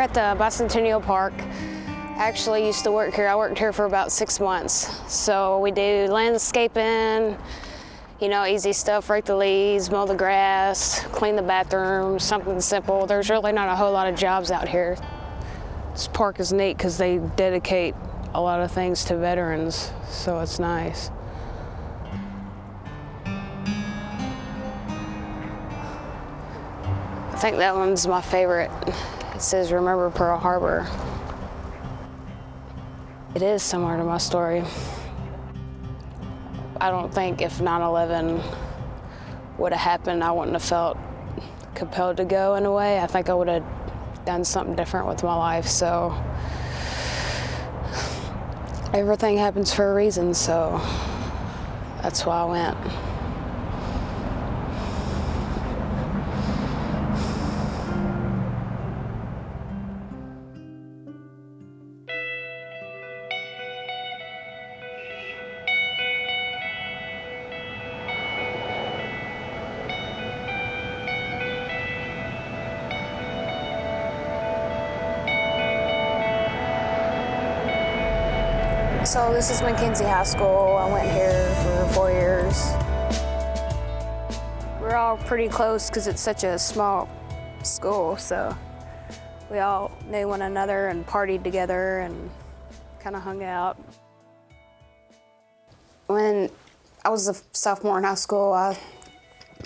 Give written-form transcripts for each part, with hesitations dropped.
at the Bicentennial Park. I actually used to work here. I worked here for about 6 months. So we do landscaping, you know, easy stuff, rake the leaves, mow the grass, clean the bathrooms, something simple. There's really not a whole lot of jobs out here. This park is neat because they dedicate a lot of things to veterans, so it's nice. I think that one's my favorite. It says, "Remember Pearl Harbor." It is similar to my story. I don't think if 9/11 would have happened, I wouldn't have felt compelled to go in a way. I think I would have done something different with my life, so everything happens for a reason, so that's why I went. So this is Mackenzie High School. I went here for 4 years. We're all pretty close because it's such a small school, so we all knew one another and partied together and kind of hung out. When I was a sophomore in high school, a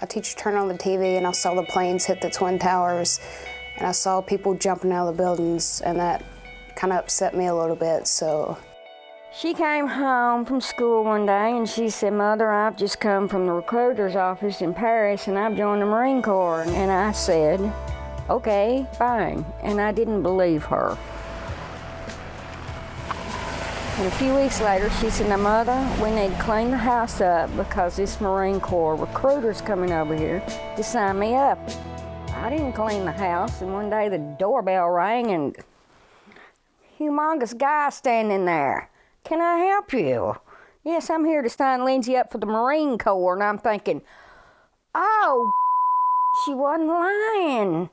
teacher turned on the TV and I saw the planes hit the Twin Towers and I saw people jumping out of the buildings, and that kind of upset me a little bit, so. She came home from school one day and she said, "Mother, I've just come from the recruiter's office in Paris and I've joined the Marine Corps." And I said, "Okay, fine." And I didn't believe her. And a few weeks later, she said, "Now, Mother, we need to clean the house up because this Marine Corps recruiter's coming over here to sign me up." I didn't clean the house, and one day the doorbell rang and humongous guy standing there. "Can I help you?" "Yes, I'm here to sign Lindsey up for the Marine Corps." And I'm thinking, oh, she wasn't lying.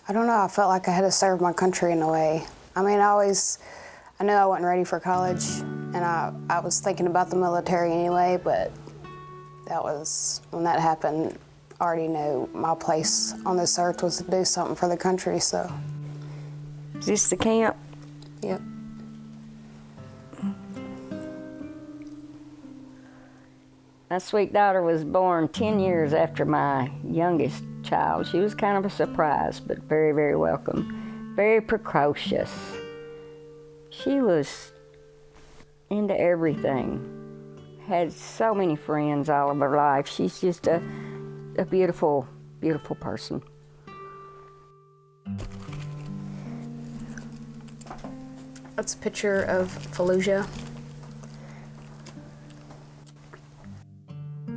I don't know, I felt like I had to serve my country in a way. I mean, I knew I wasn't ready for college, and I was thinking about the military anyway, but when that happened, I already knew my place on this earth was to do something for the country, so. Is this the camp? Yep. My sweet daughter was born 10 years after my youngest child. She was kind of a surprise, but very, very welcome. Very precocious. She was into everything. Had so many friends all of her life. She's just a beautiful, beautiful person. That's a picture of Fallujah.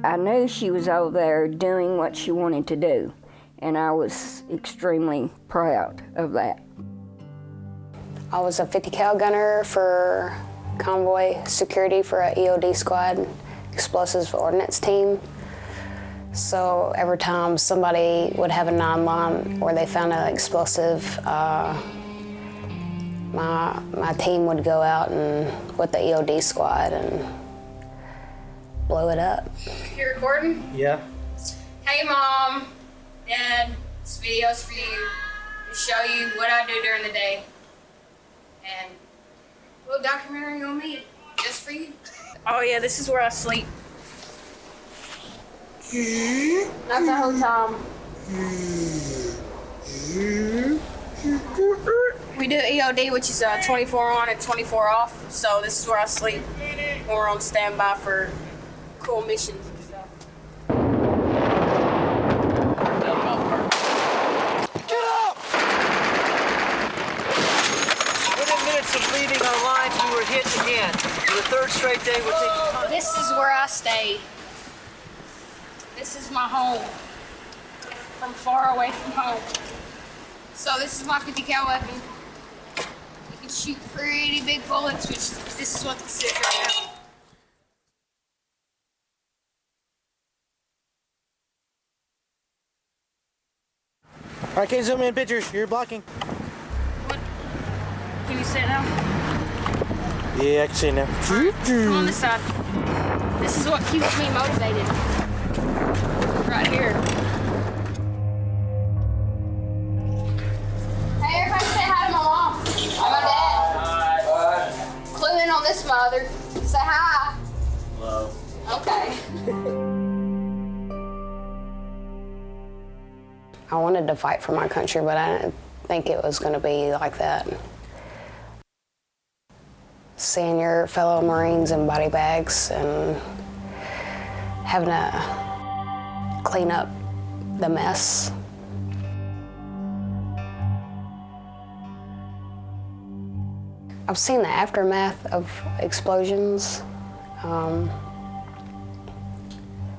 I knew she was over there doing what she wanted to do, and I was extremely proud of that. I was a 50 cal gunner for convoy security for a EOD squad, explosives ordnance team. So every time somebody would have a non-line or they found an explosive, my team would go out and with the EOD squad and blow it up. You recording? Yeah. Hey Mom, Dad, this video's for you to show you what I do during the day. And a little documentary on me, just for you. Oh yeah, this is where I sleep. Not the whole time. We do EOD, which is 24 on and 24 off. So this is where I sleep when we're on standby for cool missions and stuff. Get up! Within minutes of leaving our lines, we were hit again. For the third straight day, we're taking... This is where I stay. This is my home. From far away from home. So this is my 50 cal weapon. You can shoot pretty big bullets, which this is what this is right now. All right, can't zoom in pictures. You're blocking. What? Can you sit now? Yeah, I can see it now. Come on this side. This is what keeps me motivated. Right here. Hey, everybody say hi to my mom. And my dad. Hi. Clue in on this mother. Say hi. Hello. Okay. I wanted to fight for my country, but I didn't think it was going to be like that. Seeing your fellow Marines in body bags and having to clean up the mess. I've seen the aftermath of explosions.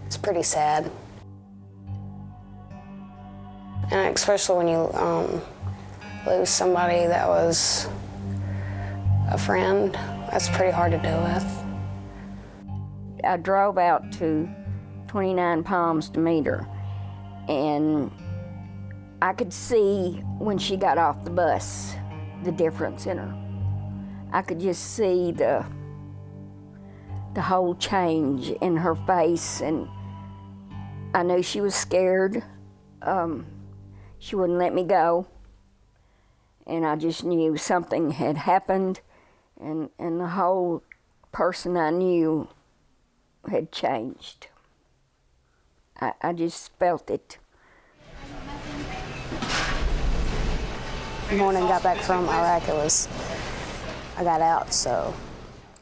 It's pretty sad. And especially when you lose somebody that was a friend, that's pretty hard to deal with. I drove out to 29 Palms to meet her, and I could see when she got off the bus the difference in her. I could just see the whole change in her face, and I knew she was scared. She wouldn't let me go, and I just knew something had happened, and the whole person I knew had changed. I just felt it. The morning I got back from Iraq, I got out, so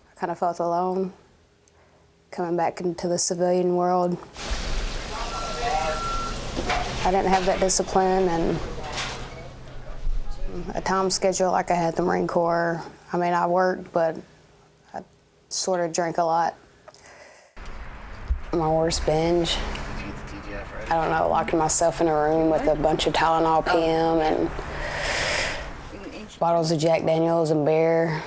I kind of felt alone coming back into the civilian world. I didn't have that discipline and a time schedule like I had the Marine Corps. I mean, I worked, but I sort of drank a lot. My worst binge, I don't know, locking myself in a room with a bunch of Tylenol PM and bottles of Jack Daniels and beer,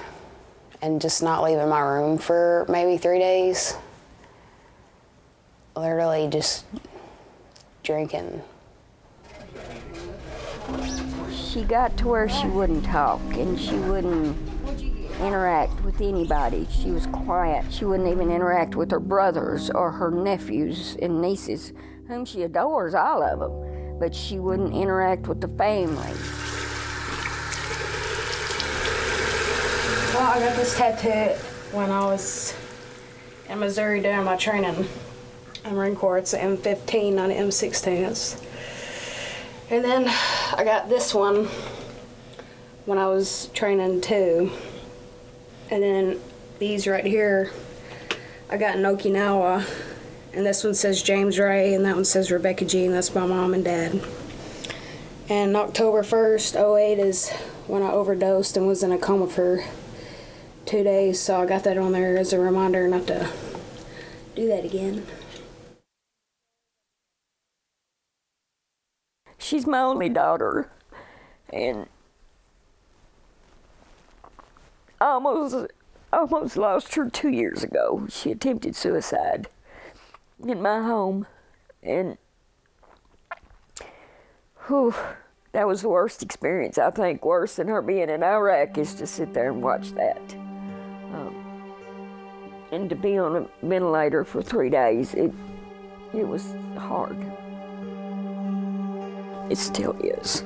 and just not leaving my room for maybe 3 days. Literally just drinking. She got to where she wouldn't talk and she wouldn't interact with anybody. She was quiet. She wouldn't even interact with her brothers or her nephews and nieces, whom she adores, all of them, but she wouldn't interact with the family. Well, I got this tattoo when I was in Missouri during my training in Marine Corps. It's an M15, not an M16. And then I got this one when I was training too. And then these right here, I got in Okinawa. And this one says James Ray, and that one says Rebecca G, and that's my mom and dad. And October 1st, 08 is when I overdosed and was in a coma for 2 days, so I got that on there as a reminder not to do that again. She's my only daughter, and I almost lost her 2 years ago. She attempted suicide in my home, and that was the worst experience. I think worse than her being in Iraq is to sit there and watch that. And to be on a ventilator for 3 days, it was hard. It still is.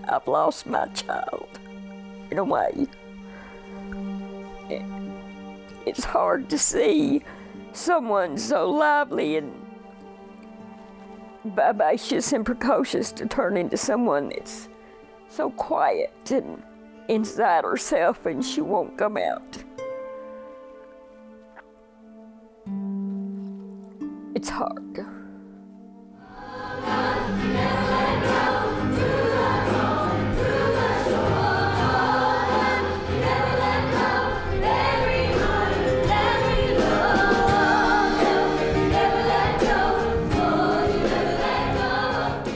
I've lost my child, in a way. It's hard to see someone so lively and vivacious and precocious to turn into someone that's so quiet and inside herself, and she won't come out. It's hard.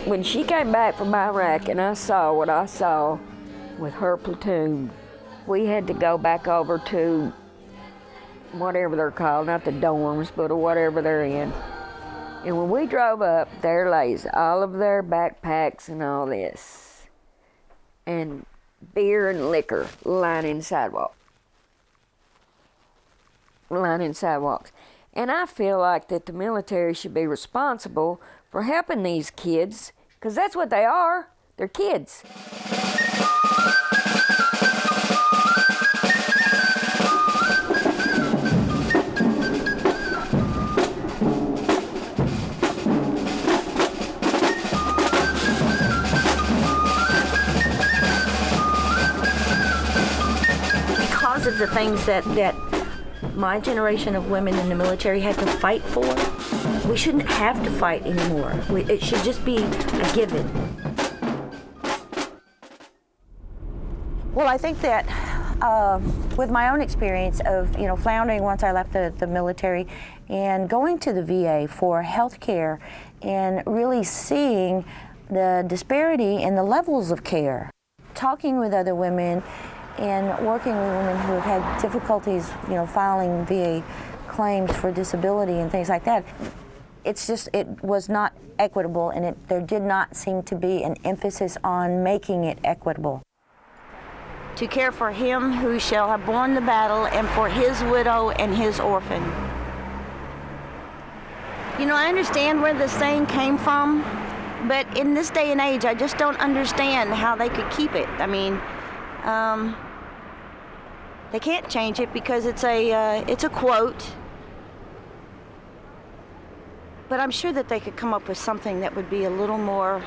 When she came back from Iraq and I saw what I saw with her platoon, we had to go back over to whatever they're called, not the dorms, but whatever they're in. And when we drove up, there lays all of their backpacks and all this, and beer and liquor lining sidewalks. And I feel like that the military should be responsible for helping these kids, because that's what they are. They're kids. Because of the things that my generation of women in the military had to fight for, we shouldn't have to fight anymore. It should just be a given. Well, I think that with my own experience of, floundering once I left the military and going to the VA for health care and really seeing the disparity in the levels of care, talking with other women and working with women who have had difficulties, filing VA claims for disability and things like that. It was not equitable, and there did not seem to be an emphasis on making it equitable. To care for him who shall have borne the battle, and for his widow and his orphan. I understand where the saying came from, but in this day and age, I just don't understand how they could keep it. I mean, they can't change it because it's a quote. But I'm sure that they could come up with something that would be a little more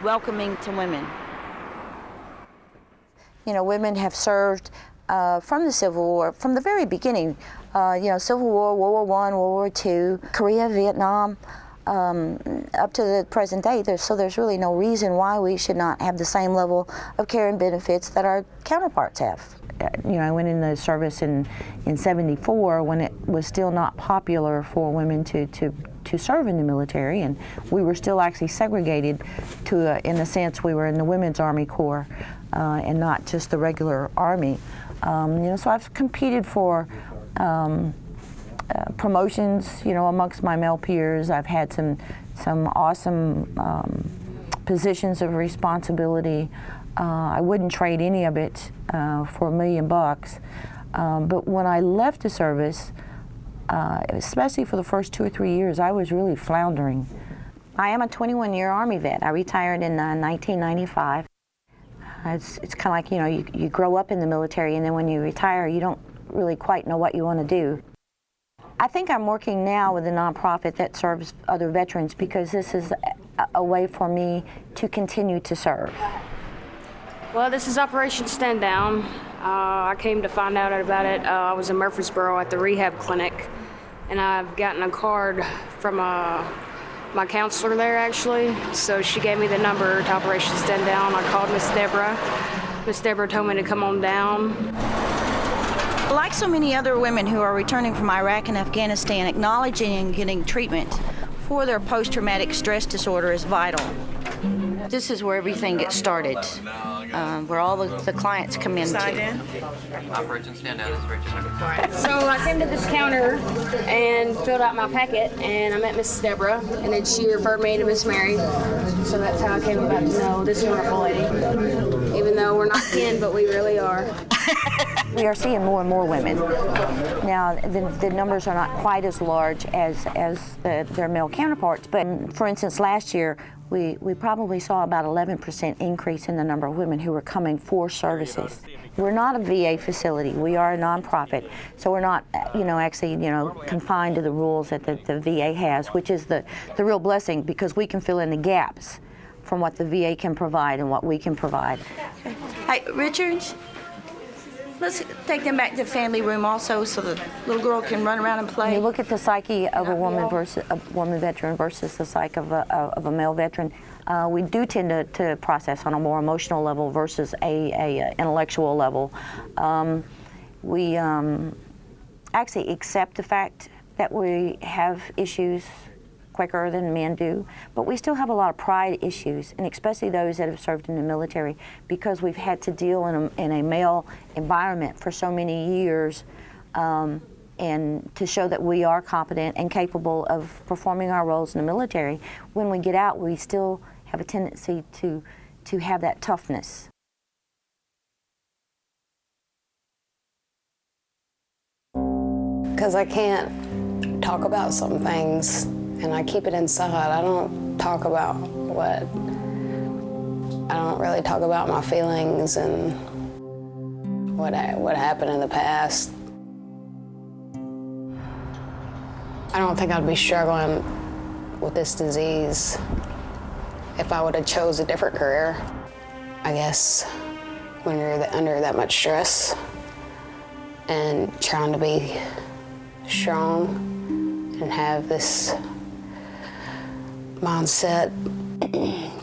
welcoming to women. Women have served from the Civil War, from the very beginning. Civil War, World War I, World War II, Korea, Vietnam, up to the present day. There's really no reason why we should not have the same level of care and benefits that our counterparts have. I went in the service in '74 when it was still not popular for women to serve in the military, and we were still actually segregated in a sense. We were in the Women's Army Corps and not just the regular Army. So I've competed for promotions, amongst my male peers. I've had some awesome positions of responsibility. I wouldn't trade any of it for $1 million. But when I left the service, especially for the first 2 or 3 years, I was really floundering. I am a 21-year Army vet. I retired in 1995. It's kind of like, you grow up in the military, and then when you retire, you don't really quite know what you want to do. I think I'm working now with a nonprofit that serves other veterans because this is a way for me to continue to serve. Well, this is Operation Stand Down. I came to find out about it. I was in Murfreesboro at the rehab clinic, and I've gotten a card from my counselor there, actually. So she gave me the number to Operation Stand Down. I called Miss Deborah. Miss Deborah told me to come on down. Like so many other women who are returning from Iraq and Afghanistan, acknowledging and getting treatment for their post-traumatic stress disorder is vital. This is where everything gets started, where all the clients come into. Operation Stand Down is registered. So I came to this counter and filled out my packet, and I met Miss Deborah, and then she referred me to Miss Mary. So that's how I came about to know this wonderful lady. Even though we're not kin, but we really are. We are seeing more and more women. Now, the numbers are not quite as large as their male counterparts, but for instance, last year, we probably saw about 11% increase in the number of women who were coming for services. We're not a VA facility. We are a nonprofit, so we're not, actually, confined to the rules that the VA has, which is the real blessing because we can fill in the gaps from what the VA can provide and what we can provide. Hey, Richard, let's take them back to the family room also so the little girl can run around and play. When you look at the psyche of a woman veteran versus the psyche of a male veteran, we do tend to process on a more emotional level versus a intellectual level. We actually accept the fact that we have issues quicker than men do, but we still have a lot of pride issues, and especially those that have served in the military, because we've had to deal in a male environment for so many years. and to show that we are competent and capable of performing our roles in the military. When we get out, we still have a tendency to have that toughness. Because I can't talk about some things, and I keep it inside. I don't talk about I don't really talk about my feelings and what happened in the past. I don't think I'd be struggling with this disease if I would have chose a different career. I guess when you're under that much stress and trying to be strong and have this mindset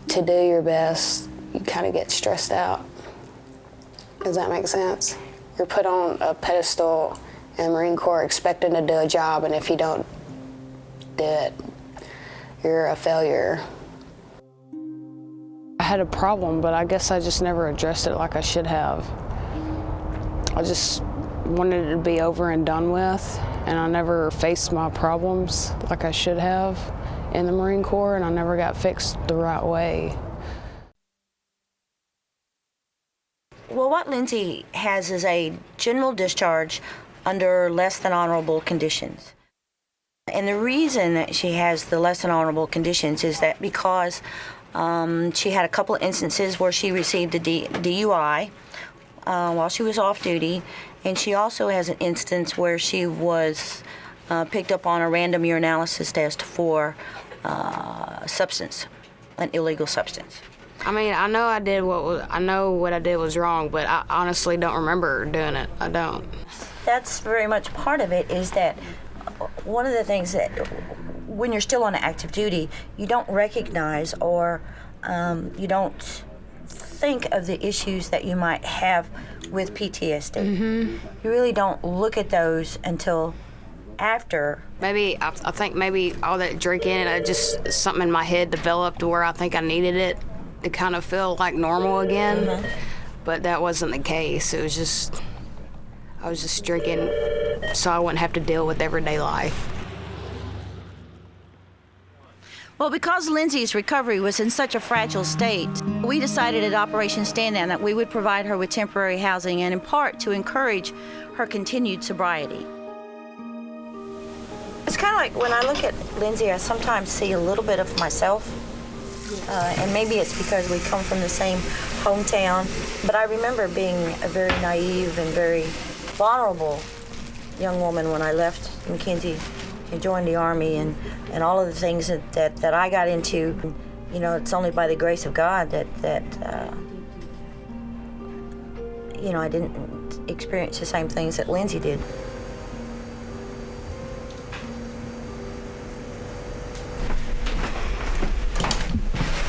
to do your best, you kind of get stressed out. Does that make sense? You're put on a pedestal in the Marine Corps expecting to do a job, and if you don't do it, you're a failure. I had a problem, but I guess I just never addressed it like I should have. I just wanted it to be over and done with, and I never faced my problems like I should have in the Marine Corps, and I never got fixed the right way. Well, what Lindsey has is a general discharge under less than honorable conditions. And the reason that she has the less than honorable conditions is that because she had a couple of instances where she received a DUI while she was off duty, and she also has an instance where she was picked up on a random urinalysis test for substance, an illegal substance. I mean, I know what I did was wrong, but I honestly don't remember doing it. I don't. That's very much part of it, is that one of the things that when you're still on active duty, you don't recognize or you don't think of the issues that you might have with PTSD. Mm-hmm. You really don't look at those until after. Maybe, I think maybe all that drinking, just something in my head developed where I think I needed it to kind of feel like normal again. Mm-hmm. But that wasn't the case. It was just, I was just drinking so I wouldn't have to deal with everyday life. Well, because Lindsey's recovery was in such a fragile state, we decided at Operation Stand Down that we would provide her with temporary housing, and in part to encourage her continued sobriety. It's kind of like when I look at Lindsey, I sometimes see a little bit of myself. And maybe it's because we come from the same hometown, but I remember being a very naive and very vulnerable young woman when I left McKenzie and joined the Army, and all of the things that I got into. You know, it's only by the grace of God that you know, I didn't experience the same things that Lindsey did.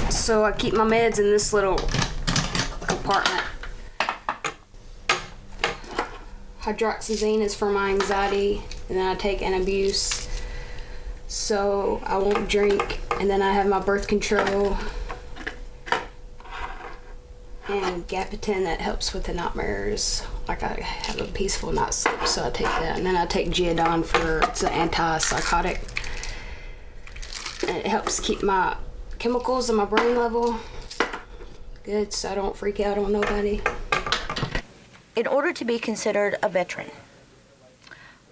So I keep my meds in this little compartment. Hydroxyzine is for my anxiety, and then I take Antabuse so I won't drink, and then I have my birth control and Gabapentin that helps with the nightmares. Like I have a peaceful night's sleep, so I take that, and then I take Geodon it's an antipsychotic, and it helps keep my chemicals in my brain level good, so I don't freak out on nobody. In order to be considered a veteran,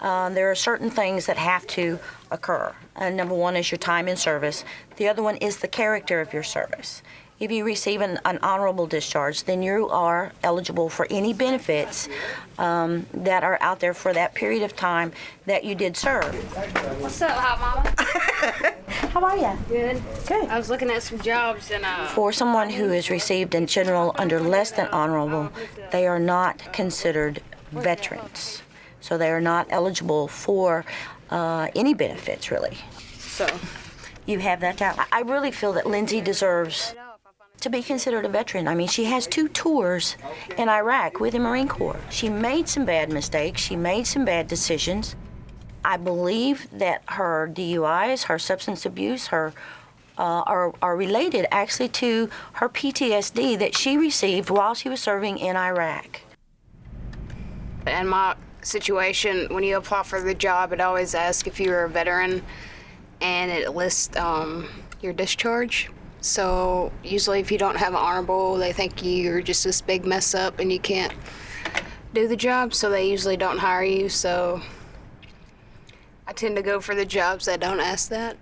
there are certain things that have to occur. Number one is your time in service. The other one is the character of your service. If you receive an honorable discharge, then you are eligible for any benefits that are out there for that period of time that you did serve. What's up, hot mama? How are you? Good. Good. I was looking at some jobs and For someone who has received in general under less than honorable, they are not considered veterans. So they are not eligible for any benefits, really. So you have that out. I really feel that Lindsey deserves to be considered a veteran. I mean, she has 2 tours in Iraq with the Marine Corps. She made some bad mistakes. She made some bad decisions. I believe that her DUIs, her substance abuse, are related actually to her PTSD that she received while she was serving in Iraq. And my situation. When you apply for the job, it always asks if you're a veteran, and it lists your discharge. So usually if you don't have an honorable, they think you're just this big mess up and you can't do the job, so they usually don't hire you. So I tend to go for the jobs that don't ask that.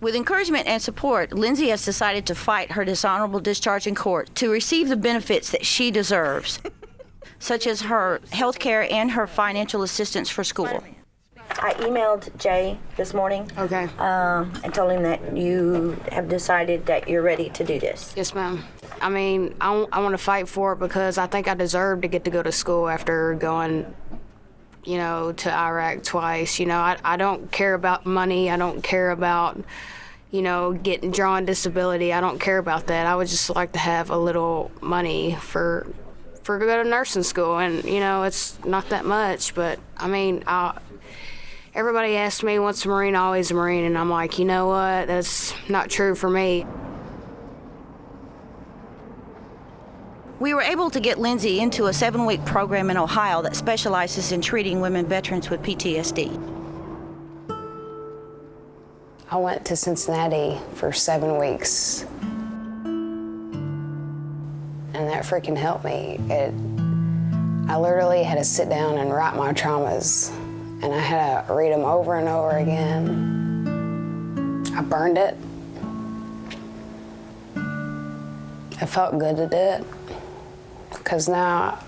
With encouragement and support, Lindsey has decided to fight her dishonorable discharge in court to receive the benefits that she deserves, such as her health care and her financial assistance for school. I emailed Jay this morning. Okay. And told him that you have decided that you're ready to do this. Yes, ma'am. I mean, I want to fight for it because I think I deserve to get to go to school after going, you know, to Iraq twice. You know, I don't care about money. I don't care about, you know, getting drawn disability. I don't care about that. I would just like to have a little money for to go to nursing school. And, you know, it's not that much, but I mean, everybody asks me, once a Marine, always a Marine, and I'm like, you know what, that's not true for me. We were able to get Lindsey into a 7-week program in Ohio that specializes in treating women veterans with PTSD. I went to Cincinnati for 7 weeks, and that freaking helped me. I literally had to sit down and write my traumas, and I had to read them over and over again. I burned it. It felt good to do it, because now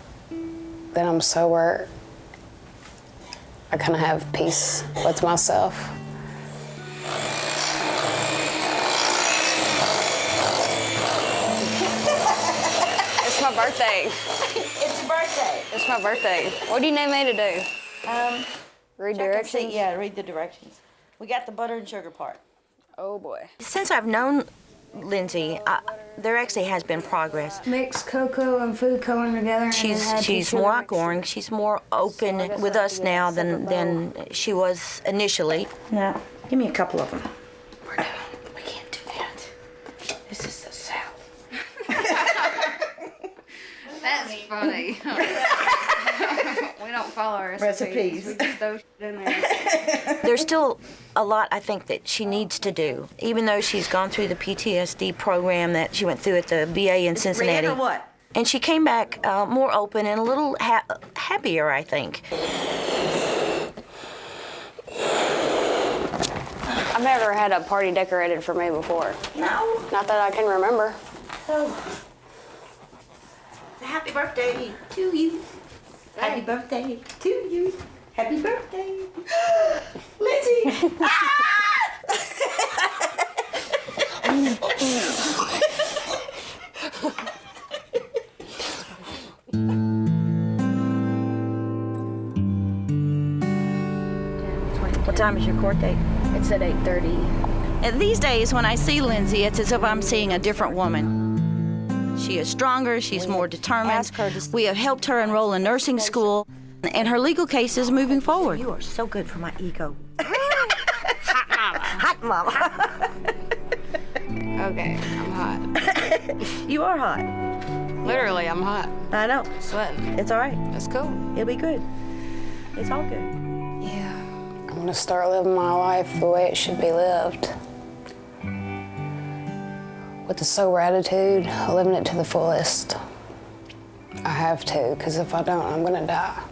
that I'm sober, I kind of have peace with myself. It's my birthday. It's birthday. It's my birthday. What do you need me to do? Read directions? Yeah, read the directions. We got the butter and sugar part. Oh boy. Since I've known Lindsey, there actually has been progress. Mix cocoa and food coloring together. She's more outgoing. She's more open with us now than she was initially. Now, give me a couple of them. We can't do that. This is the South. That's funny. We don't follow our recipes. We just throw shit in there. There's still a lot, I think, that she needs to do. Even though she's gone through the PTSD program that she went through at the VA in Cincinnati. Or what? And she came back more open and a little happier, I think. I've never had a party decorated for me before. No. Not that I can remember. So, happy birthday to you. Happy birthday to you. Happy birthday. Lindsey. What time is your court date? It's at 8:30. And these days, when I see Lindsey, it's as if I'm seeing a different woman. She is stronger, she's more determined. We have helped her enroll in nursing school, and her legal case is moving forward. You are so good for my ego. Hot mama. Hot mama. Okay, I'm hot. You are hot. Literally, I'm hot. I know. Sweating. It's all right. That's cool. It'll be good. It's all good. Yeah. I'm gonna start living my life the way it should be lived. With a sober attitude, living it to the fullest. I have to, because if I don't, I'm gonna die.